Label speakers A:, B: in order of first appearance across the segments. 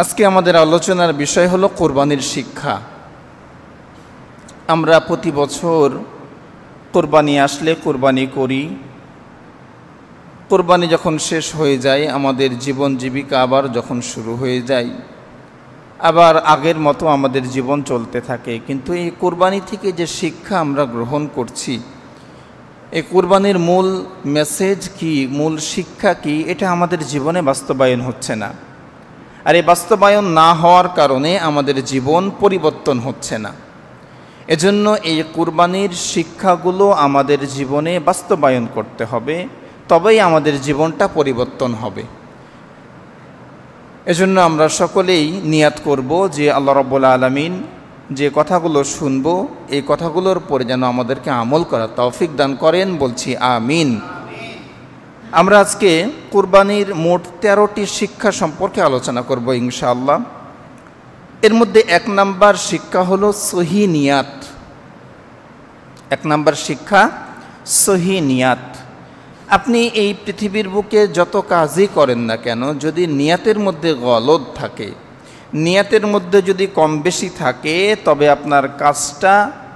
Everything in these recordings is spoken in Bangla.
A: আজকে আমাদের আলোচনার বিষয় হলো কোরবানির শিক্ষা। আমরা প্রতি বছর কোরবানি আসলে কোরবানি করি। কোরবানি যখন শেষ হয়ে যায়, আমাদের জীবন জীবিকা আবার যখন শুরু হয়ে যায়, আবার আগের মতো আমাদের জীবন চলতে থাকে। কিন্তু এই কোরবানি থেকে যে শিক্ষা আমরা গ্রহণ করছি, এই কোরবানির মূল মেসেজ কি, মূল শিক্ষা কি, এটা আমাদের জীবনে বাস্তবায়ন হচ্ছে না। আর এই বাস্তবায়ন না হওয়ার কারণে আমাদের জীবন পরিবর্তন হচ্ছে না। এজন্য এই কোরবানির শিক্ষাগুলো আমাদের জীবনে বাস্তবায়ন করতে হবে, তবেই আমাদের জীবনটা পরিবর্তন হবে। এজন্য আমরা সকলেই নিয়াত করব যে আল্লাহ রাব্বুল আলামিন যে কথাগুলো শুনব, এই কথাগুলোর পরে যেন আমাদেরকে আমল করার তৌফিক দান করেন। বলছি আমিন। আমরা আজকে কোরবানির মোট 13টি শিক্ষা সম্পর্কে আলোচনা করব ইনশাআল্লাহ। এর মধ্যে 1 নাম্বার শিক্ষা হলো সহি নিয়াত। 1 নাম্বার শিক্ষা সহি নিয়াত। আপনি এই পৃথিবীর বুকে যত কাজই করেন না কেন, যদি নিয়াতের মধ্যে গলদ থাকে, নিয়াতের মধ্যে যদি কম বেশি থাকে, তবে আপনার কাজটা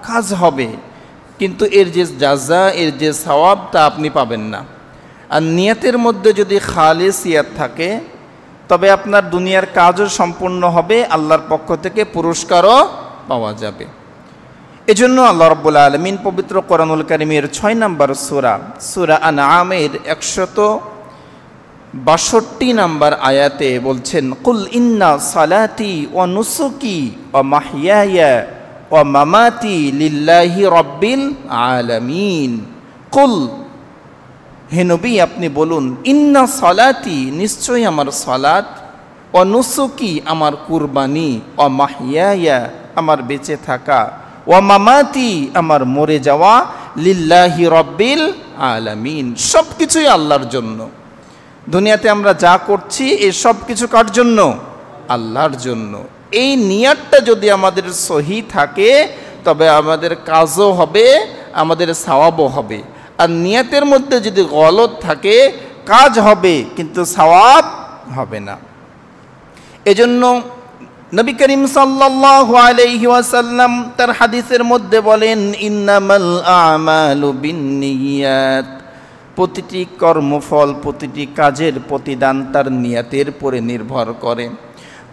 A: কাজ হবে, কিন্তু এর যে জাযা, এর যে সওয়াব, তা আপনি পাবেন না। আর নিয়াতের মধ্যে যদি খালিস ইয়াত থাকে, তবে আপনার দুনিয়ার কাজও সম্পূর্ণ হবে, আল্লাহর পক্ষ থেকে পুরস্কারও পাওয়া যাবে। এজন্য আল্লাহ রাব্বুল আলামিন পবিত্র কোরআনুল কারীমের 6 নম্বর সূরা আনআমের 162 নম্বর আয়াতে বলছেন, কুল ইন্না সালাতি ওয়া নুসুকি ওয়া মাহইয়ায়া ওয়া মামাতি লিল্লাহি রাব্বিল আলামিন। কুল, হে নবী আপনি বলুন, ইন্না সালাতি, নিশ্চয়ই আমার সালাত, ওয়া নুসুকি আমার কুরবানি, ওয়া মাহইয়ায়া আমার বেঁচে থাকা, ওয়া মামাতি আমার মরে যাওয়া, লিল্লাহি রাব্বিল আলামিন, সব কিছুই আল্লাহর জন্য। দুনিয়াতে আমরা যা করছি এই সব কিছু কার জন্য? আল্লাহর জন্য। এই নিয়াতটা যদি আমাদের সহি থাকে, তবে আমাদের কাজও হবে, আমাদের সওয়াবও হবে। আর নিয়াতের মধ্যে যদি গলদ থাকে, কাজ হবে কিন্তু সওয়াব হবে না। এজন্য নবী করিম সাল্লাল্লাহু আলাইহি ওয়াসাল্লাম তার হাদিসের মধ্যে বলেন, ইন্নামাল আমালু বিন্নিয়াত, প্রতিটি কর্মফল, প্রতিটি কাজের প্রতিদান তার নিয়াতের উপরে নির্ভর করে।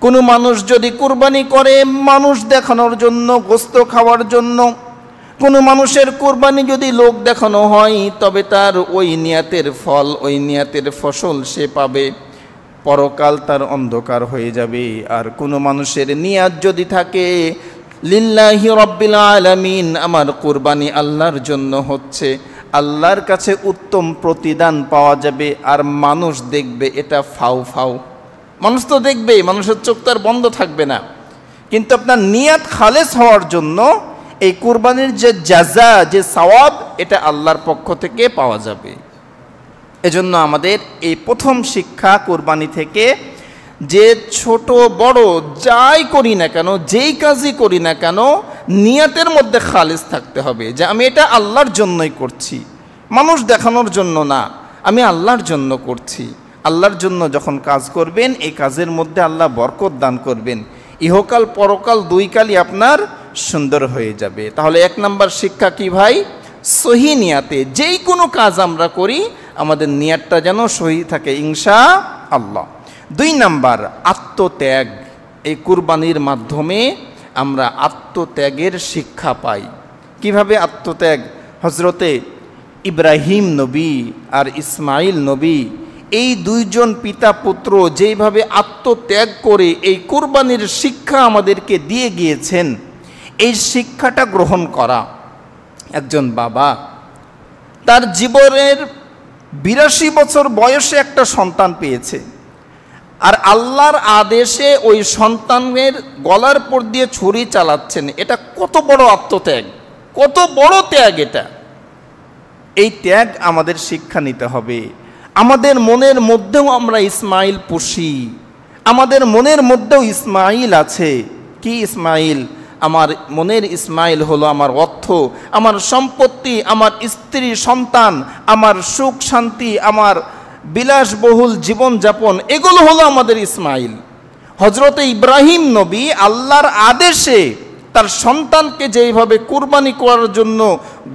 A: কোনো মানুষ যদি কুরবানি করে মানুষ দেখানোর জন্য, গোশত খাওয়ার জন্য, কোনো মানুষের কুরবানি যদি লোক দেখানো হয়, তবে তার ওই নিয়াতের ফল, ওই নিয়াতের ফসল সে পাবে, পরকাল তার অন্ধকার হয়ে যাবে। আর কোনো মানুষের নিয়াত যদি থাকে, লিল্লাহি রাব্বিল আলামিন, আমার কুরবানি আল্লাহর জন্য হচ্ছে, আল্লাহর কাছে উত্তম প্রতিদান পাওয়া যাবে। আর মানুষ দেখবে এটা ফাউ ফাউ, মানুষ তো দেখবে, মানুষের চোখ তার বন্ধ থাকবে না। কিন্তু আপনার নিয়াত খালেস হওয়ার জন্য এই কুরবানির যে জাযা, যে সওয়াব, এটা আল্লাহর পক্ষ থেকে পাওয়া যাবে। এজন্য আমাদের এই প্রথম শিক্ষা কুরবানি থেকে, যে ছোট বড় যাই করি না কেন, যেই কাজই করি না কেন, নিয়াতের মধ্যে খালিস থাকতে হবে যে আমি এটা আল্লাহর জন্যই করছি, মানুষ দেখানোর জন্য না, আমি আল্লাহর জন্য করছি। আল্লাহর জন্য যখন কাজ করবেন, এই কাজের মধ্যে আল্লাহ বরকত দান করবেন, ইহকাল পরকাল দুই কালই আপনার সুন্দর হয়ে যাবে। তাহলে 1 নাম্বার শিক্ষা কি ভাই? সহি নিয়াতে যেই কোনো কাজ আমরা করি, আমাদের নিয়াতটা যেন সহি থাকে ইনশাআল্লাহ। 2 নাম্বার আত্মত্যাগ। এই কুরবানির মাধ্যমে আমরা আত্মত্যাগের শিক্ষা পাই। কিভাবে আত্মত্যাগ? হযরতে ইব্রাহিম নবী আর ইসমাইল নবী, এই 2 জন পিতা পুত্র যেইভাবে আত্মত্যাগ করে এই কুরবানির শিক্ষা আমাদেরকে দিয়ে গিয়েছেন, এই শিক্ষাটা গ্রহণ করা। একজন বাবা তার জীবনের 82 বছর বয়সে একটা সন্তান পেয়েছে, আর আল্লাহর আদেশে ওই সন্তানের গলার পর দিয়ে ছুরি চালাচ্ছেন। এটা কত বড় আত্মত্যাগ, কত বড় ত্যাগ এটা! এই ত্যাগ আমাদের শিক্ষা নিতে হবে। আমাদের মনের মধ্যেও আমরা ইসমাইল পুষি, আমাদের মনের মধ্যেও ইসমাইল আছে। কি ইসমাইল? আমার মনের ইসমাইল হলো আমার অর্থ, আমার সম্পত্তি, আমার স্ত্রী সন্তান, আমার সুখ শান্তি, আমার বিলাসবহুল জীবনযাপন, এগুলো হলো আমাদের ইসমাইল। হযরতে ইব্রাহিম নবী আল্লাহর আদেশে তার সন্তানকে যেইভাবে কুরবানি করার জন্য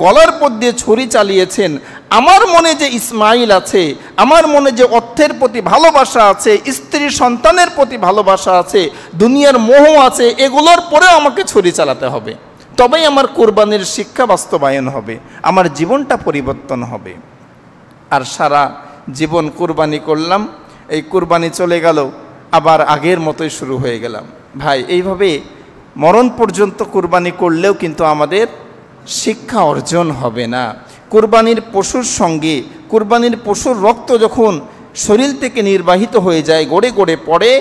A: গলার পর দিয়ে ছুরি চালিয়েছেন, আমার মনে যে ইসমাইল আছে, আমার মনে যে অর্থের প্রতি ভালোবাসা আছে, স্ত্রী সন্তানের প্রতি ভালোবাসা আছে, দুনিয়ার মোহ আছে, এগুলোর পরেও আমাকে ছুরি চালাতে হবে, তবেই আমার কুরবানির শিক্ষা বাস্তবায়ন হবে, আমার জীবনটা পরিবর্তন হবে। আর সারা জীবন কুরবানি করলাম, এই কুরবানি চলে গেল, আবার আগের মতোই শুরু হয়ে গেলাম। ভাই, এইভাবে মরণ পর্যন্ত কুরবানি করলেও কিন্তু আমাদের শিক্ষা অর্জন হবে না। কুরবানির পশুর সঙ্গে, কুরবানির পশুর রক্ত যখন শরীর থেকে নির্বাহিত হয়ে যায়, গড়ে গড়ে পড়ে,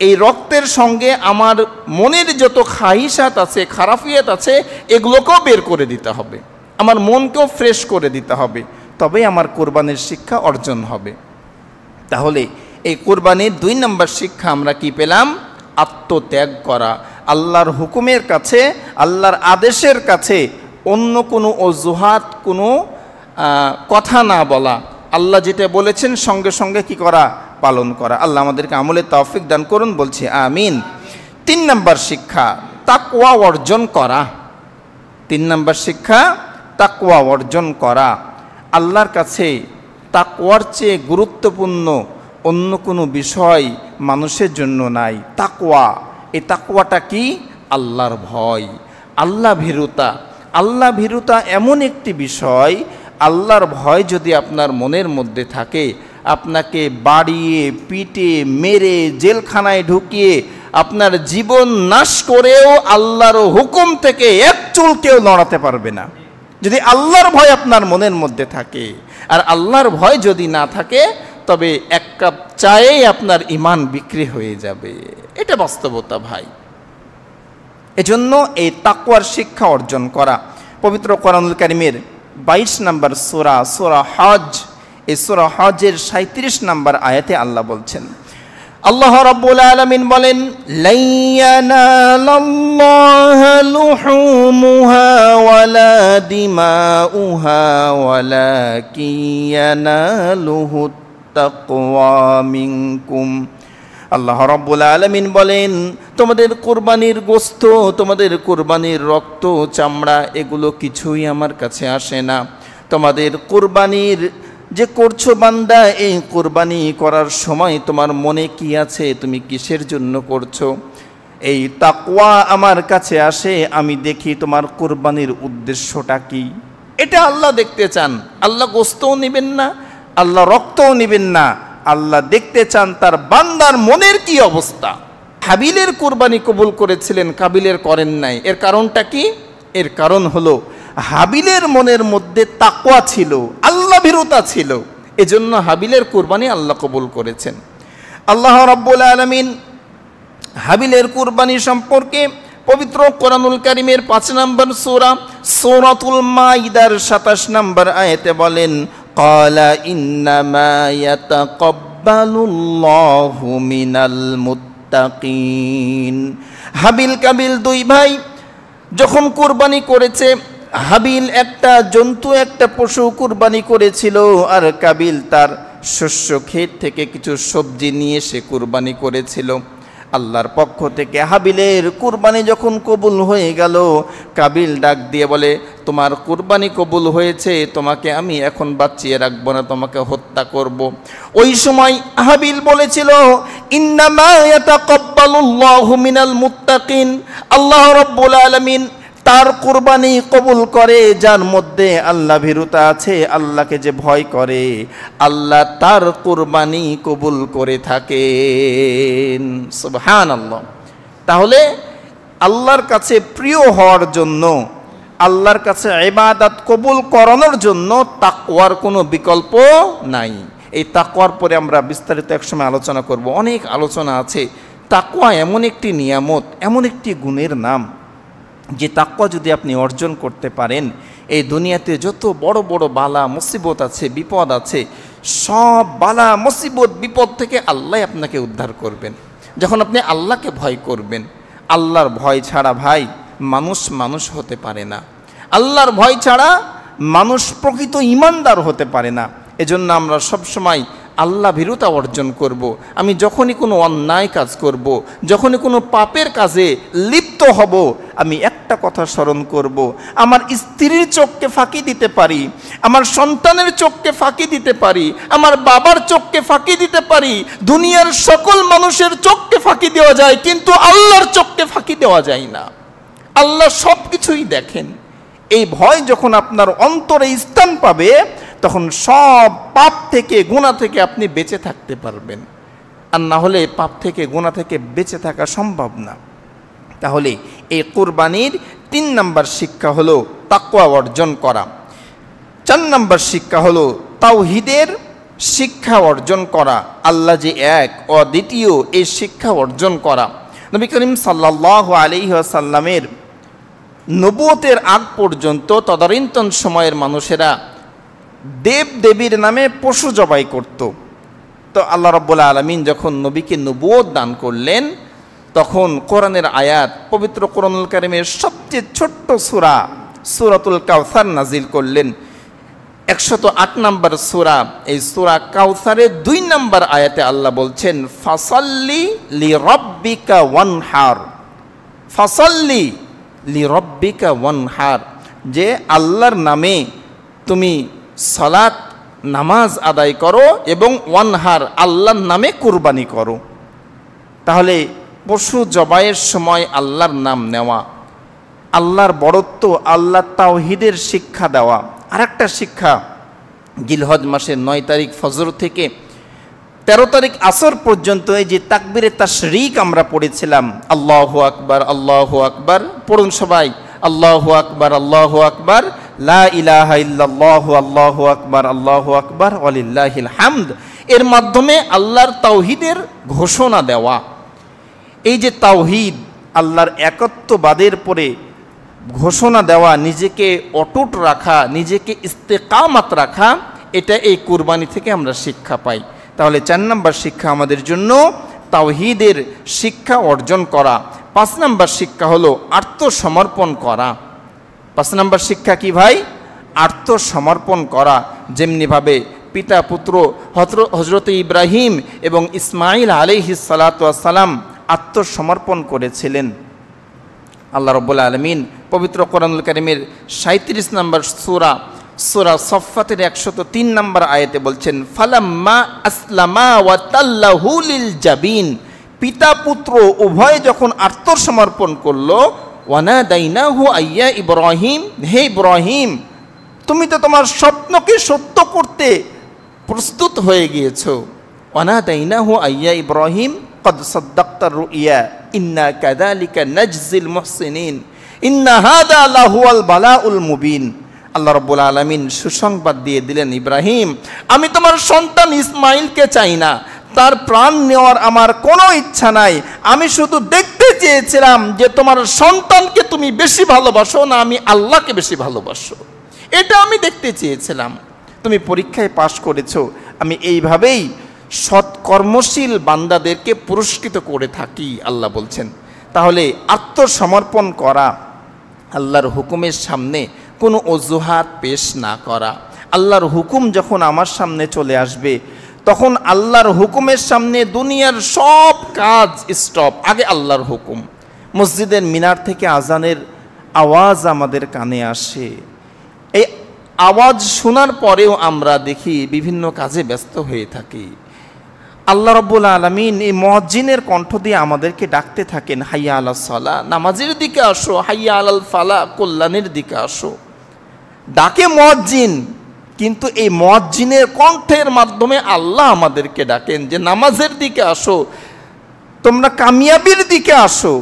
A: এই রক্তের সঙ্গে আমার মনের যত খাহিসাত আছে, খারাফিয়াত আছে, এগুলোকেও বের করে দিতে হবে, আমার মনকেও ফ্রেশ করে দিতে হবে, তবেই আমার কুরবানির শিক্ষা অর্জন হবে। তাহলে এই কুরবানির 2 নম্বর শিক্ষা আমরা কি পেলাম? আত্মত্যাগ করা, আল্লাহর হুকুমের কাছে, আল্লাহর আদেশের কাছে অন্য কোনো অজুহাত, কোনো কথা না বলা, আল্লাহ যেটা বলেছেন সঙ্গে সঙ্গে কি করা? পালন করা। আল্লাহ আমাদেরকে আমলের তৌফিক দান করুন, বলছি আমিন। 3 নম্বর শিক্ষা তাকওয়া অর্জন করা। 3 নম্বর শিক্ষা তাকওয়া অর্জন করা। আল্লাহর কাছে তাকওয়ার চেয়ে গুরুত্বপূর্ণ অন্য কোনো বিষয় মানুষের জন্য নাই। তাকওয়া, এই তাকওয়াটা কি? আল্লাহর ভয়, আল্লাহ ভীরুতা। আল্লাহ ভীরুতা এমন একটি বিষয়, আল্লাহর ভয় যদি আপনার মনের মধ্যে থাকে, আপনাকে বাড়িয়ে পিটে মেরে জেলখানায় ঢুকিয়ে আপনার জীবন নাশ করেও আল্লাহর হুকুম থেকে এক চুল কেউ নড়াতে পারবে না। যদি আল্লাহর ভয় আপনার মনের মধ্যে থাকে, আর আল্লাহর ভয় যদি না থাকে, তবে 1 কাপ চায়েই আপনার ঈমান বিক্রি হয়ে যাবে। এটা বাস্তবতা ভাই। এজন্য এই তাকওয়ার শিক্ষা অর্জন করা। পবিত্র কোরআনুল কারীমের 22 নম্বর সূরা, সূরা হজ, এই সূরা হজের 37 নম্বর আয়াতে আল্লাহ বলছেন, আল্লাহ রাব্বুল আলামিন বলেন, লা ইয়ানালাল্লাহু লুহুমুহা ওয়ালা দিমাউহা ওয়ালাকিন ইয়ানালুহু তাকওয়া মিনকুম। আল্লাহ রাব্বুল আলামিন বলেন, তোমাদের কুরবানির গোশত, তোমাদের কুরবানির রক্ত, চামড়া, এগুলো কিছুই আমার কাছে আসে না। তোমাদের কুরবানির যে করছো বান্দা, এই কুরবানি করার সময় তোমার মনে কি আছে, তুমি কিসের জন্য করছো, এই তাকওয়া আমার কাছে আসে, আমি দেখি তোমার কুরবানির উদ্দেশ্যটা কি। এটা আল্লাহ দেখতে চান। আল্লাহ গোশতও নেবেন না, আল্লাহ রক্তও নেবেন না, আল্লাহ দেখতে চান তার বান্দার মনের কি অবস্থা। হাবিলের কুরবানি কবুল করেছিলেন, কাবিলের করেন নাই। এর কারণটা কি? এর কারণ হলো হাবিলের মনের মধ্যে তাকওয়া ছিল, আল্লাহ ভীরুতা ছিল, এজন্য হাবিলের কুরবানি আল্লাহ কবুল করেছেন। আল্লাহ রাব্বুল আলামিন হাবিলের কুরবানি সম্পর্কে পবিত্র কোরআনুল কারীমের 5 নম্বর সূরা, সূরাতুল মাইদার 27 নম্বর আয়াতে বলেন, ক্বালা ইন্নামা ইয়াতাকাব্বালুল্লাহু মিনাল মুত্তাকিন। হাবিল কাবিল 2 ভাই যখন কুরবানি করেছে, হাবিল একটা জন্তু, একটা পশু কুরবানি করেছিল, আর কাবিল তার শস্য ক্ষেত থেকে কিছু সবজি নিয়ে সে কুরবানি করেছিল। আল্লাহর পক্ষ থেকে হাবিলের কুরবানি যখন কবুল হয়ে গেল, কাবিল ডাক দিয়ে বলে, তোমার কুরবানি কবুল হয়েছে, তোমাকে আমি এখন বাঁচিয়ে রাখবো না, তোমাকে হত্যা করব। ওই সময় হাবিল বলেছিল, ইন্নামা ইয়াতাকাব্বালুল্লাহু মিনাল মুত্তাকিন। আল্লাহ রাব্বুল আলামিন তার কুরবানি কবুল করে যার মধ্যে আল্লাহ ভীরুতা আছে, আল্লাহকে যে ভয় করে, আল্লাহ তার কুরবানি কবুল করে থাকেন। সুবহানাল্লাহ। তাহলে আল্লাহর কাছে প্রিয় হওয়ার জন্য, আল্লাহর কাছে ইবাদত কবুল করানোর জন্য তাকওয়ার কোনো বিকল্প নাই। এই তাকওয়ার পরে আমরা বিস্তারিত একসময় আলোচনা করব, অনেক আলোচনা আছে। তাকওয়া এমন একটি নিয়ামত, এমন একটি গুণের নাম, যে তাকওয়া যদি আপনি অর্জন করতে পারেন, এই দুনিয়াতে যত বড় বড় বালা মুসিবত আছে, বিপদ আছে, সব বালা মুসিবত বিপদ থেকে আল্লাহ আপনাকে উদ্ধার করবেন যখন আপনি আল্লাহকে ভয় করবেন। আল্লাহর ভয় ছাড়া ভাই মানুষ মানুষ হতে পারে না। আল্লাহর ভয় ছাড়া মানুষ প্রকৃত ঈমানদার হতে পারে না। এজন্য আমরা সবসময় আল্লাহ ভীরুতা অর্জন করব। আমি যখনই কোনো অন্যায় কাজ করব, যখনই কোনো পাপের কাজে লিপ্ত হব, আমি একটা কথা স্মরণ করব, আমার স্ত্রীর চোখকে ফাঁকি দিতে পারি, আমার সন্তানের চোখকে ফাঁকি দিতে পারি, আমার বাবার চোখকে ফাঁকি দিতে পারি, দুনিয়ার সকল মানুষের চোখকে ফাঁকি দেওয়া যায়, কিন্তু আল্লাহর চোখকে ফাঁকি দেওয়া যায় না। আল্লাহ সব কিছুই দেখেন। এই ভয় যখন আপনার অন্তরে স্থান পাবে, তখন সব পাপ থেকে গুনাহ থেকে আপনি বেঁচে থাকতে পারবেন। আর না হলে পাপ থেকে গুনাহ থেকে বেঁচে থাকা সম্ভব না। তাহলে এই কুরবানির 3 নম্বর শিক্ষা হলো তাকওয়া অর্জন করা। 4 নম্বর শিক্ষা হলো তাওহীদের শিক্ষা অর্জন করা, আল্লাহ যে এক অদ্বিতীয় এই শিক্ষা অর্জন করা। নবী করিম সাল্লাল্লাহু আলাইহি ওয়াসাল্লামের নবুয়তের আগ পর্যন্ত তদানীন্তন সময়ের মানুষেরা দেব দেবীর নামে পশু জবাই করত। তো আল্লাহ রাব্বুল আলামিন যখন নবীকে নবুয়ত দান করলেন, তখন কোরআনের আয়াত, পবিত্র কোরআনুল কারীমের সবচেয়ে ছোট্ট সূরা সূরাতুল কাউসার নাজিল করলেন। 108 নম্বর সূরা, এই সূরা কাউসারের 2 নম্বর আয়াতে আল্লাহ বলছেন, ফাসাল্লি লিরাব্বিকা ওয়ানহার, ফাসাল্লি লিরাব্বিকা ওয়ানহার, যে আল্লাহর নামে তুমি সালাত নামাজ আদায় করো এবং ওয়ানহার, আল্লাহর নামে কুরবানি করো। তাহলে পশু জবাইয়ের সময় আল্লাহর নাম নেওয়া, আল্লাহর বড়ত্ব, আল্লাহর তাওহীদের শিক্ষা দেওয়া। আরেকটা শিক্ষা, জিলহজ মাসের 9 তারিখ ফজর থেকে 13 তারিখ আসর পর্যন্ত এই যে তাকবীরে তাশরিক আমরা পড়েছিলাম, আল্লাহু আকবার আল্লাহু আকবার, পড়ুন সবাই, আল্লাহু আকবার আল্লাহু আকবার, লা ইলাহা ইল্লাল্লাহু আল্লাহু আকবার আল্লাহু আকবার ওয়ালিল্লাহিল হামদ। এর মাধ্যমে আল্লাহর তাওহীদের ঘোষণা দেওয়া। এই যে তাওহীদ, আল্লাহর একত্ববাদের পরে ঘোষণা দেওয়া, নিজেকে অটুট রাখা, নিজেকে ইস্তেকামাত রাখা, এটা এই কুরবানি থেকে আমরা শিক্ষা পাই। তাহলে 4 নম্বর শিক্ষা আমাদের জন্য তাওহীদের শিক্ষা অর্জন করা। 5 নম্বর শিক্ষা হলো আত্মসমর্পণ করা। 5 নম্বর শিক্ষা কি ভাই? আত্মসমর্পণ করা। যেমনিভাবে পিতা পুত্র হযরত ইব্রাহিম এবং ইসমাঈল আলাইহিস সালাতু ওয়াস সালাম আত্মসমর্পণ করেছিলেন। আল্লাহ রাব্বুল আলামিন পবিত্র কোরআনুল কারীমের 37 নম্বর সূরা সূরা সফফাতের 103 নম্বর আয়াতে বলছেন, ফালাম্মা আসলামা ওয়া তাল্লাহু লিল জাবিন, পিতা পুত্র উভয় যখন আত্মসমর্পণ করলো, ওয়ানাদাইনাহু আইয়া ইব্রাহিম, হে ইব্রাহিম, তুমি তো তোমার স্বপ্নকে সত্য করতে প্রস্তুত হয়ে গিয়েছো। ওয়ানাদাইনাহু আইয়া ইব্রাহিম কদ সাদ্দাকতার রুইয়া ইন্না কাযালিকা নাজজিল মুহসিনিন ইন্না হাযা লাহুয়াল বালাউল মুবিন। আল্লাহ রাব্বুল আলামিন সুসংবাদ দিয়ে দিলেন, ইব্রাহিম, আমি তোমার সন্তান ইসমাইলকে চাই না, তার প্রাণ নেওয়ার আমার কোনো ইচ্ছা নাই। আমি শুধু দেখতে চেয়েছিলাম যে তোমার সন্তানকে তুমি বেশি ভালোবাসো না আমি আল্লাহকে বেশি ভালোবাসো, এটা আমি দেখতে চেয়েছিলাম। তুমি পরীক্ষায় পাশ করেছো। আমি এইভাবেই সৎকর্মশীল বান্দাদেরকে পুরস্কৃত করে থাকি, আল্লাহ বলছেন। তাহলে আত্মসমর্পণ করা, আল্লাহর হুকুমের সামনে কোনো অজুহাত পেশ না করা। আল্লাহর হুকুম যখন আমার সামনে চলে আসবে, তখন আল্লাহর হুকুমের সামনে দুনিয়ার সব কাজ স্টপ, আগে আল্লাহর হুকুম। মসজিদের মিনার থেকে আজানের আওয়াজ আমাদের কানে আসে, এই আওয়াজ শোনার পরেও আমরা দেখি বিভিন্ন কাজে ব্যস্ত হয়ে থাকি। আল্লাহ রাব্বুল আলামিন এই মুয়াজ্জিনের কণ্ঠ দিয়ে আমাদেরকে ডাকতে থাকেন, হাইয়া আলাস সালাহ, নামাজের দিকে আসো, হাইয়া আলাল ফালাহ, কল্যাণের দিকে আসো। ডাকে মুয়াজ্জিন, কিন্তু এই মুয়াজ্জিনের কণ্ঠের মাধ্যমে আল্লাহ আমাদেরকে ডাকেন যে নামাজের দিকে আসো, তোমরা কামিয়াবির দিকে আসো।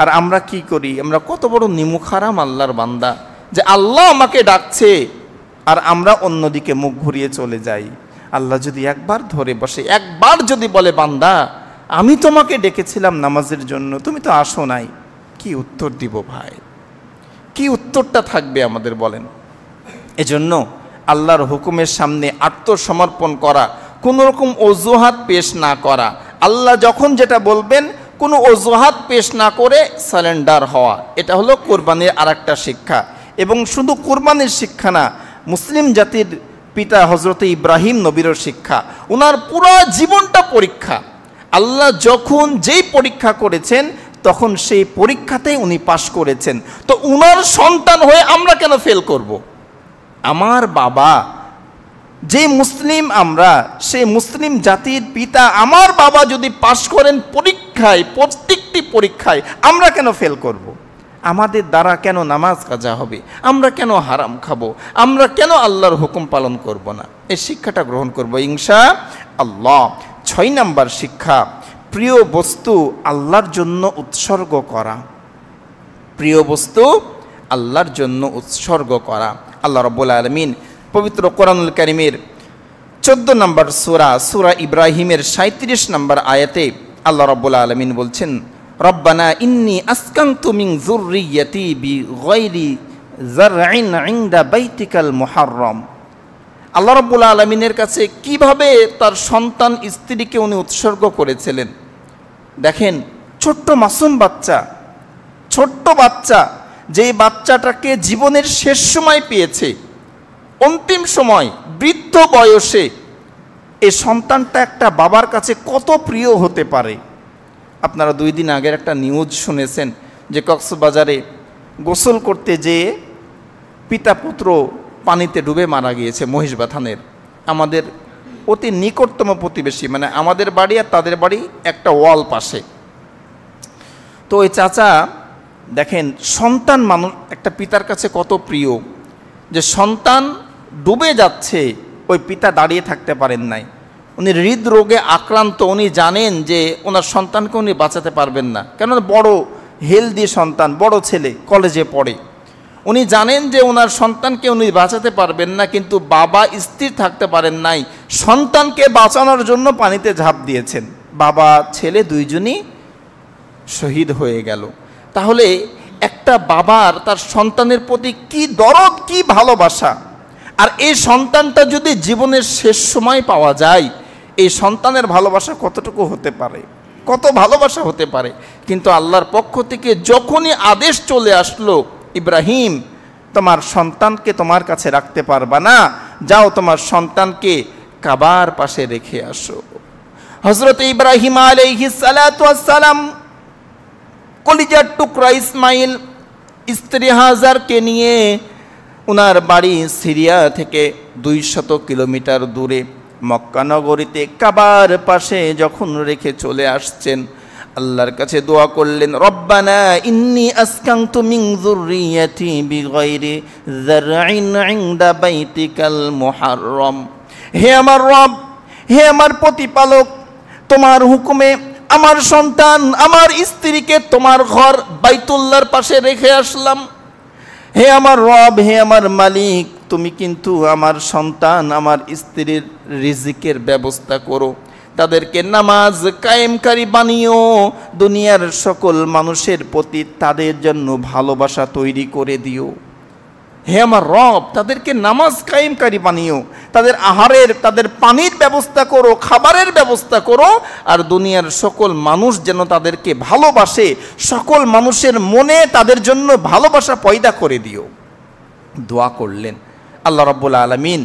A: আর আমরা কি করি? আমরা কত বড় নিমুখারাম আল্লাহর বান্দা যে আল্লাহ আমাকে ডাকছে আর আমরা অন্যদিকে মুখ ঘুরিয়ে চলে যাই। আল্লাহ যদি একবার ধরে বসে, একবার যদি বলে, বান্দা আমি তোমাকে ডেকেছিলাম নামাজের জন্য, তুমি তো আসো নাই, কি উত্তর দিব ভাই? কি উত্তরটা থাকবে আমাদের বলেন? এজন্য আল্লাহর হুকুমের সামনে আত্মসমর্পণ করা, কোনো রকম অজুহাত পেশ না করা। আল্লাহ যখন যেটা বলবেন কোনো অজুহাত পেশ না করে সারেন্ডার হওয়া, এটা হলো কোরবানির আরেকটা শিক্ষা। এবং শুধু কোরবানির শিক্ষা না, মুসলিম জাতির পিতা হজরত ইব্রাহিম নবীর শিক্ষা, ওনার পুরো জীবনটা পরীক্ষা। আল্লাহ যখন যেই পরীক্ষা করেছেন তখন সেই পরীক্ষাতেই উনি পাশ করেছেন। তো উনার সন্তান হয়ে আমরা কেন ফেল করব? আমার বাবা যে মুসলিম, আমরা সেই মুসলিম জাতির পিতা, আমার বাবা যদি পাশ করেন পরীক্ষায়, প্রত্যেকটি পরীক্ষায়, আমরা কেন ফেল করব? আমাদের দ্বারা কেন নামাজ কাজা হবে? আমরা কেন হারাম খাবো? আমরা কেন আল্লাহর হুকুম পালন করব না? এই শিক্ষাটা গ্রহণ করব ইনশাআল্লাহ। 6 নম্বর শিক্ষা, প্রিয় বস্তু আল্লাহর জন্য উৎসর্গ করা। প্রিয় বস্তু আল্লাহর জন্য উৎসর্গ করা। আল্লাহ রাব্বুল আলামিন পবিত্র কোরআনুল কারীমের 14 নম্বর সূরা ইব্রাহিমের 37 নম্বর আয়াতে আল্লাহ রাব্বুল আলামিন বলছেন, রব্বানা ইন্নী আসকানতু মিন যুররিয়্যাতি বিগাইরি যারইন ইনদা বাইতিকাল মুহাররম। আল্লাহ রাব্বুল আলামিনের কাছে কিভাবে তার সন্তান স্ত্রীকে উনি উৎসর্গ করেছিলেন। দেখেন, ছোট্ট মাসুম বাচ্চা, ছোট্ট বাচ্চা, যেই বাচ্চাটাকে জীবনের শেষ সময় পেয়েছে, অন্তিম সময়, বৃদ্ধ বয়সে, এই সন্তানটা একটা বাবার কাছে কত প্রিয় হতে পারে। আপনারা 2 দিন আগের একটা নিউজ শুনেছেন যে কক্সবাজারে গোসল করতে যেয়ে পিতা পুত্র পানিতে ডুবে মারা গিয়েছে মহিষবাথানের। আমাদের অতি নিকটতম প্রতিবেশী, মানে আমাদের বাড়ি আর তাদের বাড়ি একটা ওয়াল পাশে। তো ওই চাচা দেখেন, সন্তান মানুষ একটা পিতার কাছে কত প্রিয়, যে সন্তান ডুবে যাচ্ছে, ওই পিতা দাঁড়িয়ে থাকতে পারেন নাই। উনি হৃদরোগে আক্রান্ত, উনি জানেন যে ওনার সন্তানকে উনি বাঁচাতে পারবেন না, কেননা বড় হেলদি সন্তান, বড় ছেলে, কলেজে পড়ে। উনি জানেন যে ওনার সন্তানকে উনি বাঁচাতে পারবেন না, কিন্তু বাবা স্থির থাকতে পারেন নাই, সন্তানকে বাঁচানোর জন্য পানিতে ঝাঁপ দিয়েছেন। বাবা ছেলে দুইজনই শহীদ হয়ে গেল। তাহলে একটা বাবার তার সন্তানের প্রতি কি দরদ, কি ভালোবাসা। আর এই সন্তানটা যদি জীবনের শেষ সময় পাওয়া যায়, এই সন্তানের ভালোবাসা কতটুকু হতে পারে, কত ভালোবাসা হতে পারে। কিন্তু আল্লাহর পক্ষ থেকে যখনই আদেশ চলে আসলো, ইব্রাহিম তোমার সন্তানকে তোমার কাছে রাখতে পারবা না, যাও তোমার সন্তানকে কাবার পাশে রেখে আসো। হযরত ইব্রাহিম আলাইহিস সালাতু ওয়াস সালাম কলিজার টুকরা ইসমাইল স্ত্রী হাজারকে নিয়ে ওনার বাড়ি সিরিয়া থেকে 200 কিলোমিটার দূরে মক্কা নগরীতে কাবার পাশে যখন রেখে চলে আসছেন, আল্লাহর কাছে দোয়া করলেন, রব্বানা ইন্নী আসকানতু মিন যুররিয়্যাতি বিগাইরি যারইন ইনদা বাইতিকাল মুহাররম। হে আমার রব, হে আমার প্রতিপালক, তোমার হুকুমে আমার সন্তান, আমার স্ত্রীকে তোমার ঘর বাইতুল্লাহর পাশে রেখে আসলাম। হে আমার রব, হে আমার মালিক, তুমি কিন্তু আমার সন্তান, আমার স্ত্রীর রিজিকের ব্যবস্থা করো, তাদেরকে নামাজ কায়েমকারী বানিও, দুনিয়ার সকল মানুষের প্রতি তাদের জন্য ভালোবাসা তৈরি করে দিও। হে আমার রব, তাদেরকে নামাজ কায়েমকারী বানিও, তাদের আহারের, তাদের পানির ব্যবস্থা করো, খাবারের ব্যবস্থা করো, আর দুনিয়ার সকল মানুষ যেন তাদেরকে ভালোবাসে, সকল মানুষের মনে তাদের জন্য ভালোবাসা পয়দা করে দিও। দোয়া করলেন। আল্লাহ রাব্বুল আলামিন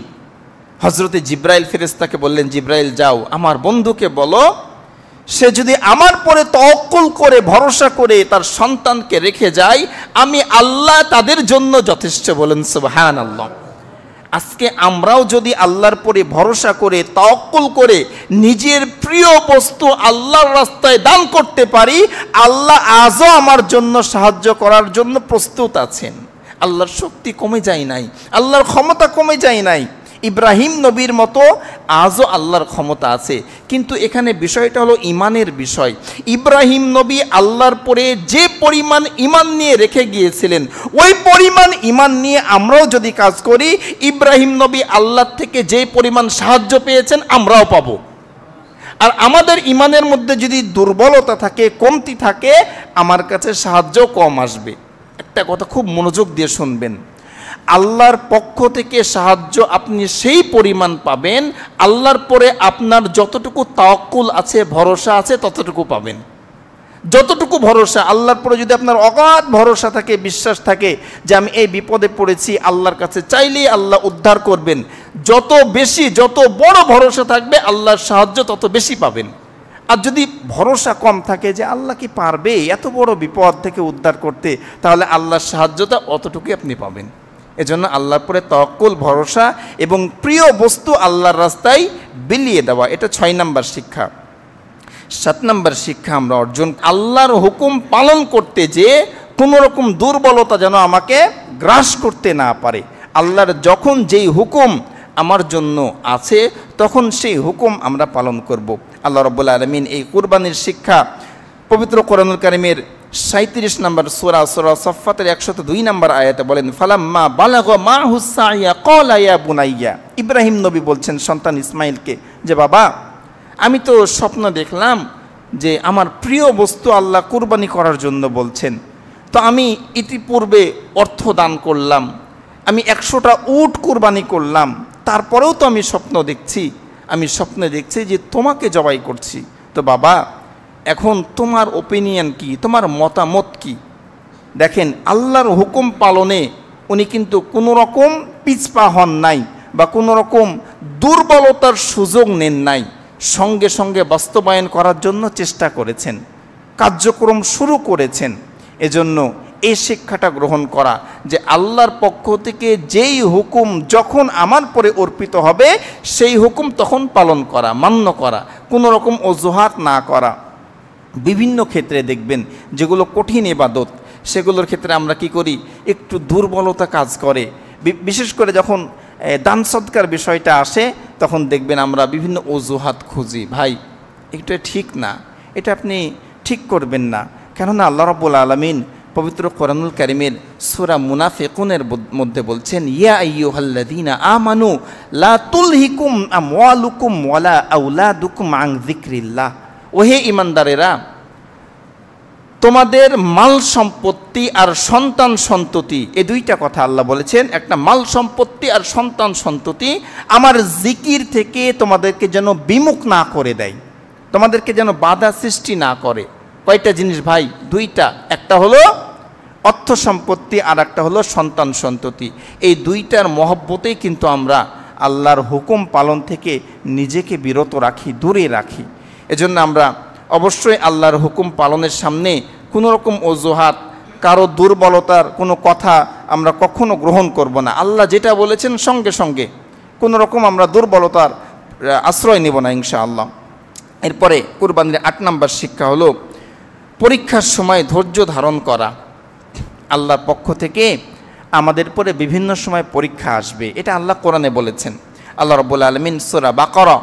A: হযরতে জিব্রাইল ফেরেশতাকে বললেন, জিব্রাইল যাও আমার বন্ধুকে বলো, সে যদি আমার পরে তাওয়াক্কুল করে, ভরসা করে তার সন্তানকে রেখে যায়, আমি আল্লাহ তাদের জন্য যথেষ্ট। বলেন সুবহানাল্লাহ। আজকে আমরাও যদি আল্লাহর পরে ভরসা করে, তাওয়াক্কুল করে নিজের প্রিয় বস্তু আল্লাহর রাস্তায় দান করতে পারি, আল্লাহ আজও আমার জন্য সাহায্য করার জন্য প্রস্তুত আছেন। আল্লাহর শক্তি কমে যায় নাই, আল্লাহর ক্ষমতা কমে যায় নাই। ইব্রাহিম নবীর মতো আজও আল্লাহর ক্ষমতা আছে। কিন্তু এখানে বিষয়টা হলো ইমানের বিষয়। ইব্রাহিম নবী আল্লাহর পরে যে পরিমাণ ইমান নিয়ে রেখে গিয়েছিলেন, ওই পরিমাণ ইমান নিয়ে আমরাও যদি কাজ করি, ইব্রাহিম নবী আল্লাহর থেকে যে পরিমাণ সাহায্য পেয়েছেন আমরাও পাবো। আর আমাদের ইমানের মধ্যে যদি দুর্বলতা থাকে, কমতি থাকে, আমার কাছে সাহায্য কম আসবে। একটা কথা খুব মনোযোগ দিয়ে শুনবেন, আল্লাহর পক্ষ থেকে সাহায্য আপনি সেই পরিমাণ পাবেন, আল্লাহর পরে আপনার যতটুকু তাওয়াক্কুল আছে, ভরসা আছে, ততটুকু পাবেন। যতটুকু ভরসা আল্লাহর পরে যদি আপনার অগাধ ভরসা থাকে, বিশ্বাস থাকে যে আমি এই বিপদে পড়েছি, আল্লাহর কাছে চাইলেই আল্লাহ উদ্ধার করবেন, যত বেশি, যত বড় ভরসা থাকবে আল্লাহর সাহায্য তত বেশি পাবেন। আর যদি ভরসা কম থাকে যে আল্লাহ কি পারবে এত বড় বিপদ থেকে উদ্ধার করতে, তাহলে আল্লাহর সাহায্যটা অতটুকুই আপনি পাবেন। এজন্য আল্লাহর পরে তাওয়াক্কুল, ভরসা এবং প্রিয় বস্তু আল্লাহর রাস্তায় বিলিয়ে দেওয়া, এটা 6 নম্বর শিক্ষা। 7 নম্বর শিক্ষা আমরা অর্জন, আল্লাহর হুকুম পালন করতে যে কোনো রকম দুর্বলতা যেন আমাকে গ্রাস করতে না পারে। আল্লাহর যখন যেই হুকুম আমার জন্য আছে তখন সেই হুকুম আমরা পালন করব। আল্লাহ রাব্বুল আলামিন এই কুরবানির শিক্ষা পবিত্র কোরআনুল কারীমের 37 নম্বর সূরা সাফফাতের 102 নম্বর আয়াতে বলেন, ফালাম্মা বালাগা মাহু সাইয়া ক্বালা ইয়া বুনাইয়া। ইব্রাহিম নবী বলছেন সন্তান ইসমাইলকে যে বাবা, আমি তো স্বপ্ন দেখলাম যে আমার প্রিয় বস্তু আল্লাহ কুরবানি করার জন্য বলছেন, তো আমি ইতিপূর্বে অর্থ দান করলাম, আমি 100টা উট কুরবানি করলাম, তারপরেও তো আমি স্বপ্নে দেখছি যে তোমাকে জবাই করছি। তো বাবা, এখন তোমার ওপিনিয়ন কি, তোমার মতামত কি? দেখেন, আল্লাহর হুকুম পালনে উনি কিন্তু কোনো রকম পিছপা হন নাই বা কোনো রকম দুর্বলতার সুযোগ নেন নাই, সঙ্গে সঙ্গে বাস্তবায়ন করার জন্য চেষ্টা করেছেন, কার্যক্রম শুরু করেছেন। এজন্য এই শিক্ষাটা গ্রহণ করা যে আল্লাহর পক্ষ থেকে যেই হুকুম যখন আমার পরে অর্পিত হবে সেই হুকুম তখন পালন করা, মান্য করা, কোনো রকম অজুহাত না করা। বিভিন্ন ক্ষেত্রে দেখবেন যেগুলো কঠিন ইবাদত সেগুলোর ক্ষেত্রে আমরা কি করি, একটু দুর্বলতা কাজ করে। বিশেষ করে যখন দান সদকার বিষয়টা আসে তখন দেখবেন আমরা বিভিন্ন অজুহাত খুঁজি, ভাই এটা ঠিক না, এটা আপনি ঠিক করবেন না। কেননা আল্লাহ রাব্বুল আলামিন পবিত্র কোরআনুল কারীমের সূরা মুনাফিকুনের মধ্যে বলছেন, ইয়া আইয়ুহাল্লাযীনা আমানু লা তুলহিকুম আমওয়ালুকুম ওয়ালা আওলাদুকুম আন যিকরিল্লাহ। ওহে ঈমানদারেরা, তোমাদের মাল সম্পত্তি আর সন্তান সন্ততি, এই দুইটা কথা আল্লাহ বলেছেন, একটা মাল সম্পত্তি আর সন্তান সন্ততি আমার জিকির থেকে তোমাদেরকে যেন বিমুখ না করে দেয়, তোমাদেরকে যেন বাধা সৃষ্টি না করে। কয়টা জিনিস ভাই? দুইটা, একটা হলো অর্থ সম্পত্তি আর একটা হলো সন্তান সন্ততি। এই দুইটার মহব্বতেই কিন্তু আমরা আল্লাহর হুকুম পালন থেকে নিজেকে বিরত রাখি, দূরে রাখি। এজন্য আমরা অবশ্যই আল্লাহর হুকুম পালনের সামনে কোনো রকম অজুহাত, কারো দুর্বলতার কোনো কথা আমরা কখনো গ্রহণ করব না। আল্লাহ যেটা বলেছেন সঙ্গে সঙ্গে কোনো রকম আমরা দুর্বলতার আশ্রয় নেব না ইনশাআল্লাহ। এরপরে কুরবানির 8 নম্বর শিক্ষা হলো পরীক্ষার সময় ধৈর্য ধারণ করা। আল্লাহর পক্ষ থেকে আমাদের পরে বিভিন্ন সময় পরীক্ষা আসবে, এটা আল্লাহ কোরআনে বলেছেন। আল্লাহ রাব্বুল আলামিন সূরা বাকারা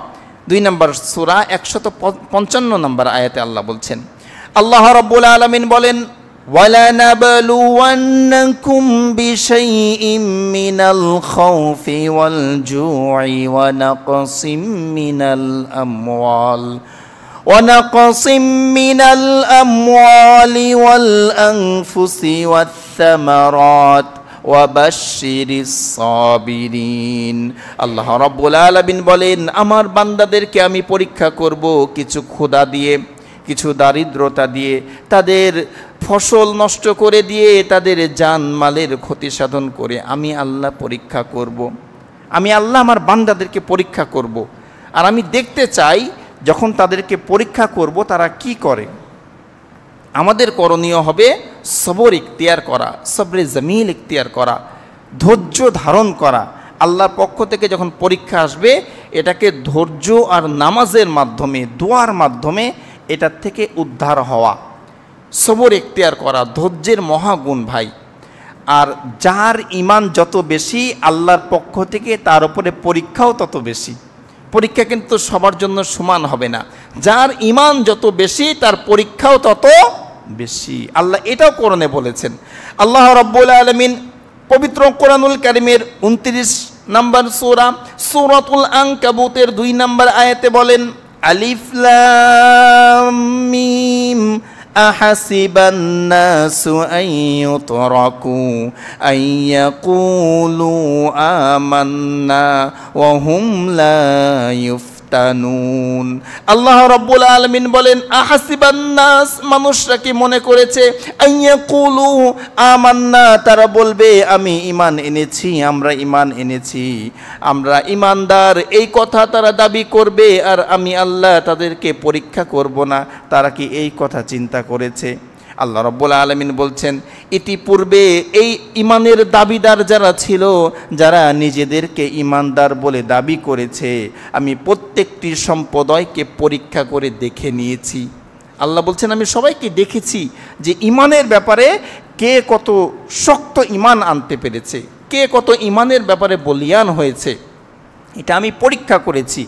A: 2 নম্বর সূরা 155 নম্বর আয়াতে আল্লাহ বলছেন, আল্লাহ রাব্বুল আলামিন বলেন, ওয়ালা নাবলুওয়ান্নাকুম বিশাইইম মিনাল খাউফি ওয়াল জু'i ওয়া নাকসিম মিনাল আমওয়াল ونقص من الأموال والأنفس والثمرات وبشر الصابرين। আল্লাহ রাব্বুল আলামিন বলেন, আমার বান্দাদেরকে আমি পরীক্ষা করব কিছু ক্ষুধা দিয়ে, কিছু দারিদ্রতা দিয়ে, তাদের ফসল নষ্ট করে দিয়ে, তাদের জানমালের ক্ষতি সাধন করে আমি আল্লাহ পরীক্ষা করব। আমি আল্লাহ আমার বান্দাদেরকে পরীক্ষা করব। আর আমি দেখতে চাই যখন তাদেরকে পরীক্ষা করব তারা কি করে। আমাদের করণীয় হবে সবর ইখতিয়ার করা, সবরে জামিল ইখতিয়ার করা, ধৈর্য ধারণ করা। আল্লাহর পক্ষ থেকে যখন পরীক্ষা আসবে এটাকে ধৈর্য আর নামাজের মাধ্যমে, দোয়ার মাধ্যমে এটার থেকে উদ্ধার হওয়া, সবর ইখতিয়ার করা ধৈর্যের মহাগুণ ভাই। আর যার ঈমান যত বেশি আল্লাহর পক্ষ থেকে তার উপরে পরীক্ষাও তত বেশি। পরীক্ষা কিন্তু সবার জন্য সমান হবে না, যার ঈমান যত বেশি তার পরীক্ষাও তত বেশি। আল্লাহ এটাও কোরআনে বলেছেন। আল্লাহ রাব্বুল আলামিন পবিত্র কোরআনুল কারীমের 29 নম্বর সূরা সূরাতুল আনকাবুতের 2 নম্বর আয়াতে বলেন, আলিফ লাম মিম আহাসিবান নাসু আন ইউতরাকু আন ইয়াকুলু আমান্না ওয়া হুম লা ইফতানুন। আল্লাহ রাব্বুল আলামিন বলেন, আহাসিবান নাস, মানুষরা কি মনে করেছে, আইয়াকুলু আমান্না, তারা বলবে আমি ঈমান এনেছি, আমরা ঈমান এনেছি, আমরা ঈমানদার, এই কথা তারা দাবি করবে, আর আমি আল্লাহ তাদেরকে পরীক্ষা করব না। তারা কি এই কথা চিন্তা করেছে? আল্লাহ রাব্বুল আলামিন বলছেন, ইতিপূর্বে এই ঈমানের দাবিদার যারা ছিল, যারা নিজেদেরকে ঈমানদার বলে দাবি করেছে, আমি প্রত্যেকটি সম্প্রদায়কে পরীক্ষা করে দেখে নিয়েছি। আল্লাহ বলছেন, আমি সবাইকে দেখেছি যে ঈমানের ব্যাপারে কে কত শক্ত ঈমান আনতে পেরেছে, কে কত ঈমানের ব্যাপারে বলিয়ান হয়েছে, এটা আমি পরীক্ষা করেছি।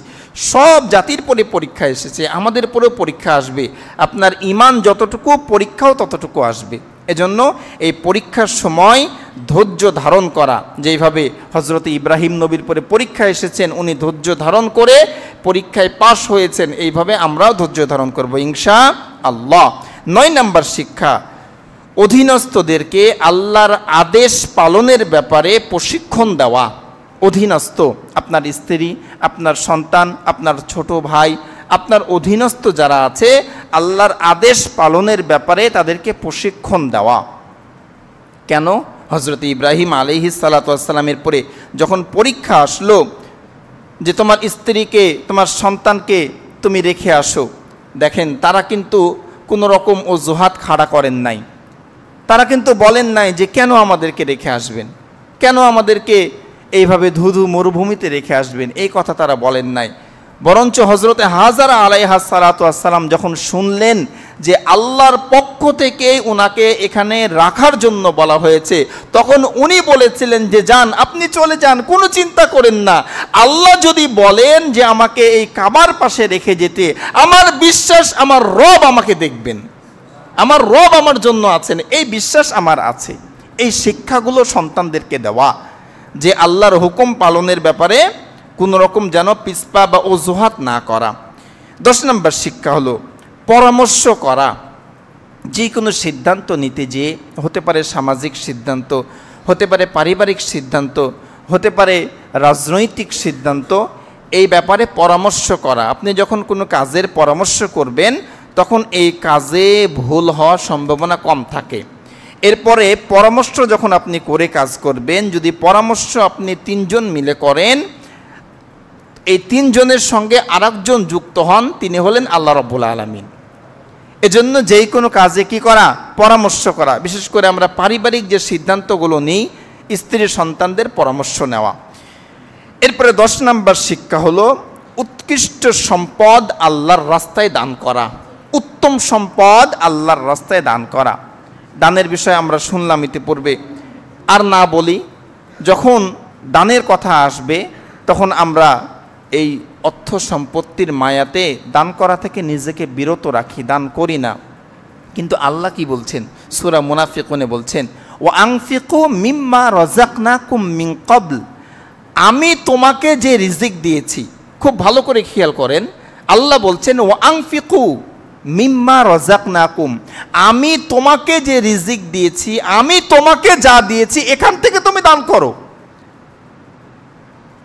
A: সব জাতির পরে পরীক্ষা এসেছে, আমাদের পরেও পরীক্ষা আসবে। আপনার ঈমান যতটুকু, পরীক্ষাও ততটুকু আসবে। এজন্য এই পরীক্ষার সময় ধৈর্য ধারণ করা, যেইভাবে হযরত ইব্রাহিম নবীর পরে পরীক্ষা এসেছেন, উনি ধৈর্য ধারণ করে পরীক্ষায় পাশ হয়েছেন, এইভাবে আমরাও ধৈর্য ধারণ করব ইনশাআল্লাহ। 9 নম্বর শিক্ষা, অধীনস্থদেরকে আল্লাহর আদেশ পালনের ব্যাপারে প্রশিক্ষণ দেওয়া। অধীনস্থ, আপনার স্ত্রী, আপনার সন্তান, আপনার ছোট ভাই, আপনার অধীনস্থ যারা আছে, আল্লাহর আদেশ পালনের ব্যাপারে তাদেরকে প্রশিক্ষণ দেওয়া। কেন? হযরত ইব্রাহিম আলাইহিস সালাতু ওয়াস সালামের পরে যখন পরীক্ষা আসলো যে তোমার স্ত্রীকে, তোমার সন্তানকে তুমি রেখে আসো, দেখেন তারা কিন্তু কোনো রকম অজুহাত খাড়া করেন নাই। তারা কিন্তু বলেন নাই যে কেন আমাদেরকে রেখে আসবেন, কেন আমাদেরকে এইভাবে ধুধু মরুভূমিতে রেখে আসবেন, এই কথা তারা বলেন নাই। বরঞ্চ হযরতে হাজারা আলাইহাস সালাতু ওয়াস সালাম যখন শুনলেন যে আল্লাহর পক্ষ থেকে উনাকে এখানে রাখার জন্য বলা হয়েছে, তখন উনি বলেছিলেন যে যান, আপনি চলে যান, কোনো চিন্তা করেন না। আল্লাহ যদি বলেন যে আমাকে এই কাবার পাশে রেখে যেতে, আমার বিশ্বাস আমার রব আমাকে দেখবেন, আমার রব আমার জন্য আছেন, এই বিশ্বাস আমার আছে। এই শিক্ষাগুলো সন্তানদেরকে দেওয়া, যে আল্লাহর হুকুম পালনের ব্যাপারে কোনো রকম যেন পিছপা বা অজুহাত না করা। 10 নম্বর শিক্ষা হলো পরামর্শ করা। যে কোনো সিদ্ধান্ত নিতে যে, হতে পারে সামাজিক সিদ্ধান্ত, হতে পারে পারিবারিক সিদ্ধান্ত, হতে পারে রাজনৈতিক সিদ্ধান্ত, এই ব্যাপারে পরামর্শ করা। আপনি যখন কোনো কাজের পরামর্শ করবেন, তখন এই কাজে ভুল হওয়ার সম্ভাবনা কম থাকে। এরপরে পরামর্শ যখন আপনি করে কাজ করবেন, যদি পরামর্শ আপনি 3 জন মিলে করেন, এই 3 জনের সঙ্গে আরেকজন যুক্ত হন, তিনি হলেন আল্লাহ রাব্বুল আলামিন। এজন্য যেই কোনো কাজে কি করা? পরামর্শ করা। বিশেষ করে আমরা পারিবারিক যে সিদ্ধান্তগুলো নিই, স্ত্রী সন্তানদের পরামর্শ নেওয়া। এরপরে 10 নম্বর শিক্ষা হলো উৎকৃষ্ট সম্পদ আল্লাহর রাস্তায় দান করা। উত্তম সম্পদ আল্লাহর রাস্তায় দান করা। দানের বিষয়ে আমরা শুনলাম ইতিপূর্বে, আর না বলি। যখন দানের কথা আসবে, তখন আমরা এই অর্থ সম্পত্তির মায়াতে দান করা থেকে নিজেকে বিরত রাখি, দান করি না। কিন্তু আল্লাহ কি বলছেন? সূরা মুনাফিকুনে বলছেন, ওয়া আনফিকু মিম্মা রাযাকনাকুম মিন ক্বাবল, আমি তোমাকে যে রিজিক দিয়েছি, খুব ভালো করে খেয়াল করেন, আল্লাহ বলছেন ওয়া আনফিকু মিম্মা রাযাকনাকুম, আমি তোমাকে যে রিজিক দিয়েছি, আমি তোমাকে যা দিয়েছি, এখান থেকে তুমি দান করো।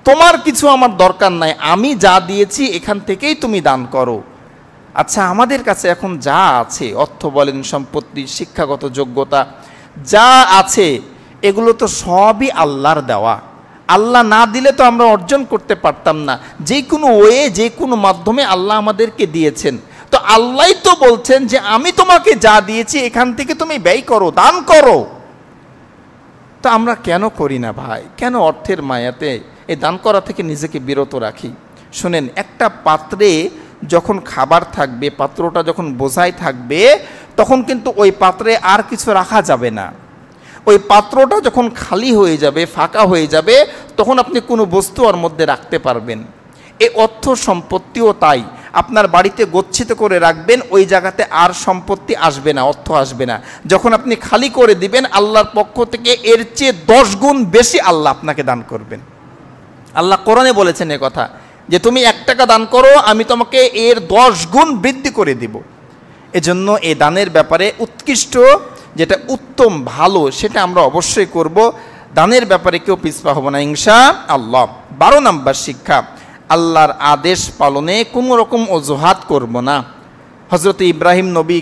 A: তোমার কিছু আমার দরকার নাই, আমি যা দিয়েছি এখান থেকেই তুমি দান করো। আচ্ছা, আমাদের কাছে এখন যা আছে, অর্থ বলেন, সম্পত্তি, শিক্ষাগত যোগ্যতা যা আছে, এগুলো তো সবই আল্লাহর দেওয়া। আল্লাহ না দিলে তো আমরা অর্জন করতে পারতাম না। যে কোনো ওয়ে, যে কোনো মাধ্যমে আল্লাহ আমাদেরকে দিয়েছেন। তো আল্লাহই তো বলছেন যে আমি তোমাকে যা দিয়েছি এখান থেকে তুমি ব্যয় করো, দান করো। তো আমরা কেন করি না ভাই? কেন অর্থের মায়াতে এই দান করা থেকে নিজেকে বিরত রাখি? শুনেন, একটা পাত্রে যখন খাবার থাকবে, পাত্রটা যখন বোঝাই থাকবে, তখন কিন্তু ওই পাত্রে আর কিছু রাখা যাবে না। ওই পাত্রটা যখন খালি হয়ে যাবে, ফাঁকা হয়ে যাবে, তখন আপনি কোনো বস্তু ওর মধ্যে রাখতে পারবেন। এই অর্থ সম্পত্তিও তাই। আপনার বাড়িতে গচ্ছিত করে রাখবেন, ওই জায়গাতে আর সম্পত্তি আসবে না, অর্থ আসবে না। যখন আপনি খালি করে দিবেন, আল্লাহর পক্ষ থেকে এর চেয়ে 10 গুণ বেশি আল্লাহ আপনাকে দান করবেন। আল্লাহ কোরআনে বলেছেন এ কথা, যে তুমি 1 টাকা দান করো, আমি তোমাকে এর 10 গুণ বৃদ্ধি করে দিব। এজন্য এই দানের ব্যাপারে উৎকৃষ্ট, যেটা উত্তম, ভালো, সেটা আমরা অবশ্যই করব। দানের ব্যাপারে কেউ পিছপা হব না ইনশাআল্লাহ। 12 নম্বর শিক্ষা, আল্লাহর আদেশ পালনে কোনো রকম অজুহাত করব না। হযরত ইব্রাহিম নবী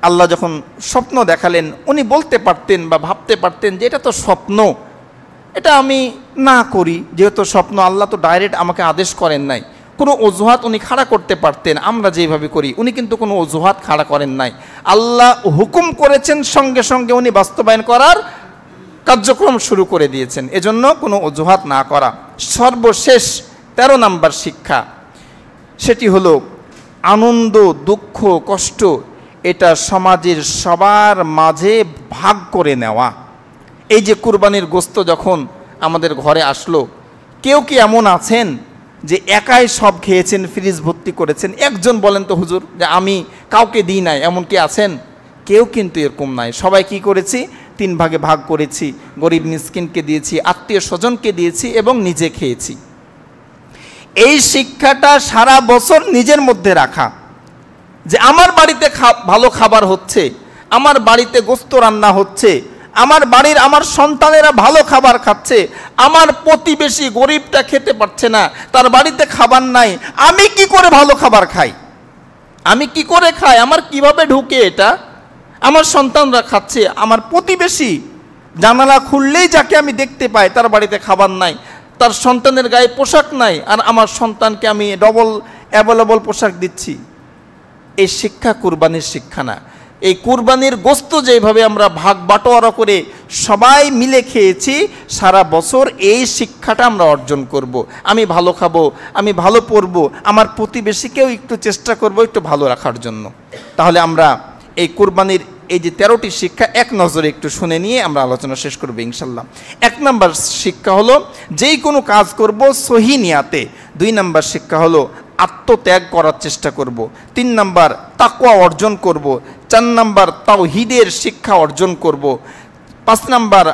A: আল্লাহ যখন স্বপ্ন দেখালেন, উনি বলতে পারতেন বা ভাবতে পারতেন যে এটা তো স্বপ্ন, এটা আমি না করি, যেহেতু স্বপ্ন, আল্লাহ তো ডাইরেক্ট আমাকে আদেশ করেন নাই। কোনো অজুহাত উনি খাড়া করতে পারতেন, আমরা যেভাবে করি। উনি কিন্তু কোনো অজুহাত খাড়া করেন নাই। আল্লাহ হুকুম করেছেন, সঙ্গে সঙ্গে উনি বাস্তবায়ন করার কার্যক্রম শুরু করে দিয়েছেন। এজন্য কোনো অজুহাত না করা। সর্বশেষ 13 নম্বর শিক্ষা, সেটি হলো আনন্দ, দুঃখ, কষ্ট এটা সমাজের সবার মাঝে ভাগ করে নেওয়া। এই যে কুরবানির গোশত যখন আমাদের ঘরে আসলো, কেউ কি এমন আছেন যে একাই সব খেয়েছেন, ফ্রিজ ভর্তি করেছেন? একজন বলেন তো হুজুর যে আমি কাউকে দিই নাই, এমন কি আছেন? কেউ কিন্তু এরকম নাই। সবাই কি করেছি? 3 ভাগে ভাগ করেছি। গরিব মিসকিনকে দিয়েছি, আত্মীয় স্বজনকে দিয়েছি এবং নিজে খেয়েছি। এই শিক্ষাটা সারা বছর নিজের মধ্যে রাখা, যে আমার বাড়িতে ভালো খাবার হচ্ছে, আমার বাড়িতে গোশত রান্না হচ্ছে, আমার বাড়ির আমার সন্তানেরা ভালো খাবার খাচ্ছে, আমার প্রতিবেশী গরিবটা খেতে পারছে না, তার বাড়িতে খাবার নাই, আমি কি করে ভালো খাবার খাই? আমি কি করে খাই? আমার কিভাবে ঢুকে এটা? আমার সন্তানরা খাচ্ছে, আমার প্রতিবেশী জানালা খুললেই যাকে আমি দেখতে পাই তার বাড়িতে খাবার নাই, তার সন্তানের গায়ে পোশাক নাই, আর আমার সন্তানকে আমি ডবল অ্যাভেলেবল পোশাক দিচ্ছি। এই শিক্ষা কুরবানির শিক্ষা না। এই কুরবানির গোশত যেভাবে আমরা ভাগ বাটোয়ারা করে সবাই মিলে খেয়েছি, সারা বছর এই শিক্ষাটা আমরা অর্জন করব। আমি ভালো খাবো, আমি ভালো পরবো, আমার প্রতিবেশীকেও একটু চেষ্টা করব একটু ভালো রাখার জন্য। তাহলে আমরা এই কুরবানির এই যে 13টি শিক্ষা এক নজরে একটু শুনে নিয়ে আমরা আলোচনা শেষ করব ইনশাল্লাহ। 1 নম্বর শিক্ষা হলো যেই কোনো কাজ করব সহি নিয়াতে। 2 নম্বর শিক্ষা হলো আত্মত্যাগ করার চেষ্টা করব। 3 নম্বর তাকওয়া অর্জন করব। 4 নম্বর তাওহীদের শিক্ষা অর্জন করব। 5 নম্বর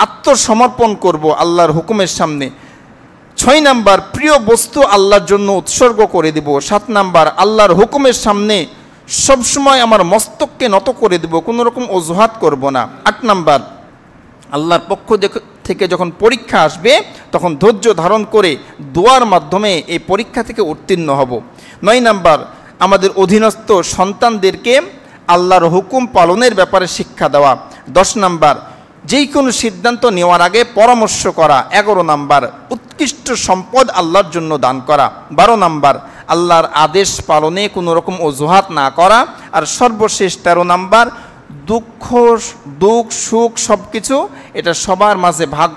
A: আত্মসমর্পণ করব আল্লাহর হুকুমের সামনে। 6 নম্বর প্রিয় বস্তু আল্লাহর জন্য উৎসর্গ করে দেব। 7 নম্বর আল্লাহর হুকুমের সামনে সবসময় আমার মস্তককে নত করে দেব, কোনো রকম অজুহাত করব না। 8 নম্বর আল্লাহর পক্ষ থেকে যখন পরীক্ষা আসবে তখন ধৈর্য ধারণ করে দোয়ার মাধ্যমে এই পরীক্ষা থেকে উত্তীর্ণ হব। 9 নম্বর আমাদের অধীনস্থ সন্তানদেরকে আল্লাহর হুকুম পালনের ব্যাপারে শিক্ষা দেওয়া। 10 নম্বর যেই কোনো সিদ্ধান্ত নেওয়ার আগে পরামর্শ করা। 11 নম্বর উৎকৃষ্ট সম্পদ আল্লাহর জন্য দান করা। 12 নম্বর আল্লাহর আদেশ পালনে কোনো রকম অজুহাত না করা। আর সর্বশেষ 13 নম্বর দুঃখ সুখ সব কিছু এটা সবার মাঝে ভাগ